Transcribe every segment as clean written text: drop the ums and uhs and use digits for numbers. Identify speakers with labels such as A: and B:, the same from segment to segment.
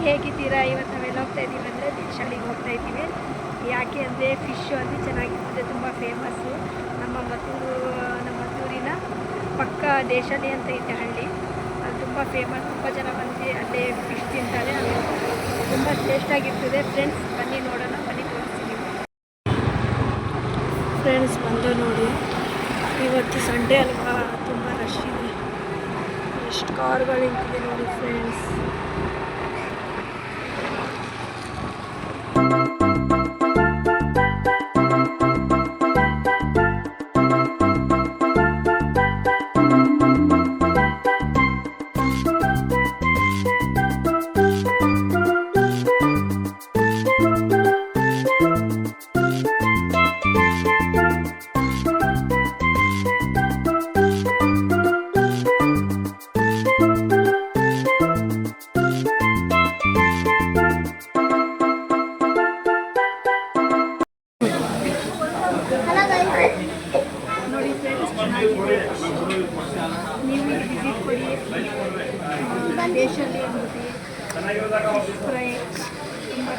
A: ಹೇಗಿದ್ದೀರಾ? ಇವತ್ತು ನಾವೆಲ್ಲ ಹೋಗ್ತಾ ಇದ್ದೀವಿ ಅಂದರೆ ದೇಶಾಳಿಗೆ ಹೋಗ್ತಾ ಇದ್ದೀವಿ. ಯಾಕೆ ಅಂದರೆ ಫಿಶ್ ಅಲ್ಲಿ ಚೆನ್ನಾಗಿರ್ತದೆ, ತುಂಬ ಫೇಮಸ್ಸು. ನಮ್ಮ ಮದ್ದೂರಿನ ಪಕ್ಕ ದೇಶಾಳಿ ಅಂತ ಇದೆ ಹಳ್ಳಿ, ಅದು ತುಂಬ ಫೇಮಸ್. ತುಂಬ ಜನ ಬಂದು ಅಲ್ಲೇ ಫಿಶ್ ತಿಂತಾರೆ, ಅದು ತುಂಬ ಟೇಸ್ಟಾಗಿರ್ತದೆ. ಫ್ರೆಂಡ್ಸ್ ಬನ್ನಿ ನೋಡೋಣ, ಬನ್ನಿ ತೋರಿಸ್ತೀನಿ. ಫ್ರೆಂಡ್ಸ್ ಬಂದು ನೋಡಿ, ಇವತ್ತು ಸಂಡೇ ಅಲ್ವಾ, ತುಂಬ ರಶ್ ಇದೆ. ಎಷ್ಟು ಕಾರ್ಗಳು ನಿಂತಿದೆ ನೋಡಿ ಫ್ರೆಂಡ್ಸ್. ನೋಡಿ ಫ್ರೆಂಡ್ಸ್, ಚೆನ್ನಾಗಿದೆ. ನೀವು ವಿಸಿಟ್ ಕೊಡಿ. ದೇಶಾಳಿ ಅಂದ್ಬಿಟ್ಟು ಫ್ರೈ ತುಂಬ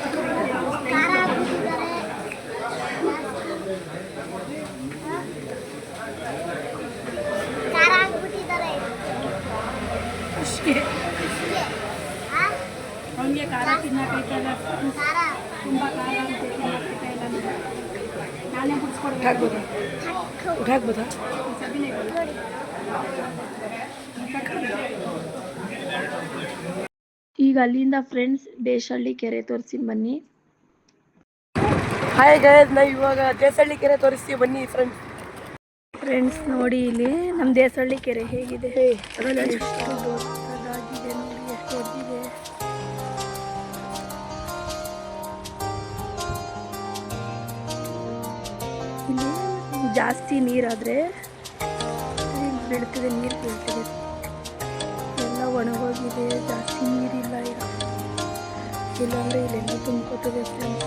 A: ಅವನಿಗೆ ಖಾರ ತಿನ್ನಕೈತಲ್ಲ, ತುಂಬ ಖಾರ ಅಂತ ತಿನ್ನಕೈತಾ ಇಲ್ಲ. ನಾನೇ ಬಿಡಿಸ್ಕೊಡ್ಬೇಕು. ಹಾಕ್ಬೋದಾ? ಈಗ ಅಲ್ಲಿಂದ ಫ್ರೆಂಡ್ಸ್ ದೇಶಹಳ್ಳಿ ಕೆರೆ ತೋರಿಸಿ ಬನ್ನಿ.
B: ಹಾಯ್ ಗೈಸ್, ನಾವು ಇವಾಗ ದೇಶಹಳ್ಳಿ ಕೆರೆ ತೋರಿಸ್ತೀವಿ ಬನ್ನಿ ಫ್ರೆಂಡ್ಸ್.
A: ಫ್ರೆಂಡ್ಸ್ ನೋಡಿ, ಇಲ್ಲಿ ನಮ್ಮ ದೇಶಹಳ್ಳಿ ಕೆರೆ ಹೇಗಿದೆ, ಎಷ್ಟು ದೊಡ್ಡದಾಗಿದೆ ನೋಡಿ, ಎಷ್ಟು ದೊಡ್ಡದಿದೆ. ಇಲ್ಲಿ ಜಾಸ್ತಿ ನೀರಾದರೆ ಬೀಳ್ತದೆ, ನೀರು ಬೀಳ್ತದೆ. ಎಲ್ಲ ಒಣಗೋಗಿದೆ, ಜಾಸ್ತಿ ನೀರಿಲ್ಲ. ಇಲ್ಲಾಂದರೆ ಇಲ್ಲೆಲ್ಲ ತುಂಬ್ಕೋತದೆ ಫ್ರೆಂಡ್ಸ್.